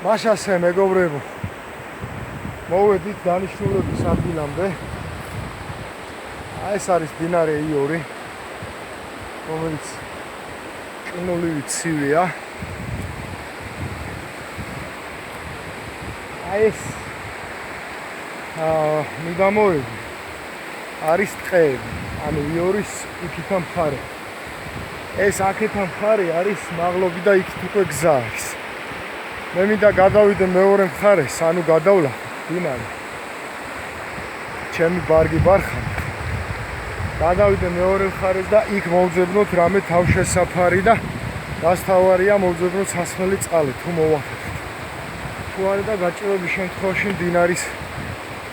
მაშასე მეგობრებო, მოვედით დანიშნულების ადგილამდე. ეს არის მდინარე იური, რომელიც ყინულივით ცივია. ეს მიდამოები არის ტყეები, ანუ იორის იქითა მხარე. ეს აქეთა მხარე არის მაღლობი და იქით უკვე გზა არის. მე მინდა გადავიდე მეორე მხარეს, ანუ გადავლა მდინარე. ჩემი ბარგი ბარხა. გადავიდე მეორე მხარეს და იქ მოვძებნოთ რამე თავშესაფარი და დასთავარია მოვძებნოთ სასმელი წყალი თუ მოვახერხეთ. თუ არა და გაჭირვების შემთხვევაში მდინარის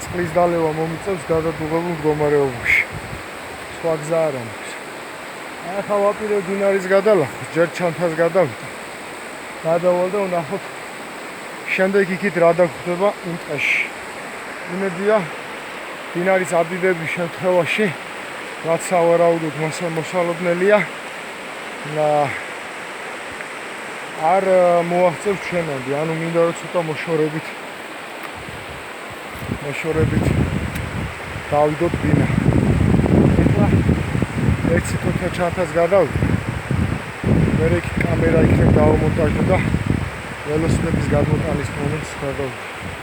წყლის დალევა მომიწევს გადადუღებულ მდგომარეობაში. სხვა გზა არ აქვს. ახლა ვაპირებ მდინარის გადალახვის, ჯერ ჩანთას გადავიდე. გადავალ და ვნახოთ შემდეგ იქით რა დაგხვდება იმ ტყეში. იმედია მდინარის ადიდების შემთხვევაში რაც სავარაუდოდ მოსალოდნელია არ მოაღწევს ჩვენამდე, ანუ მინდა რომ ცოტა მოშორებით დავიდოთ მდინარე. ეხლა ერთ სიტყვით ჩანთას გადავიდე. მერე იქ კამერა იქნებ დავამონტაჟო და ველოსიპედის გადმოტანის მომენტს გადავიდე.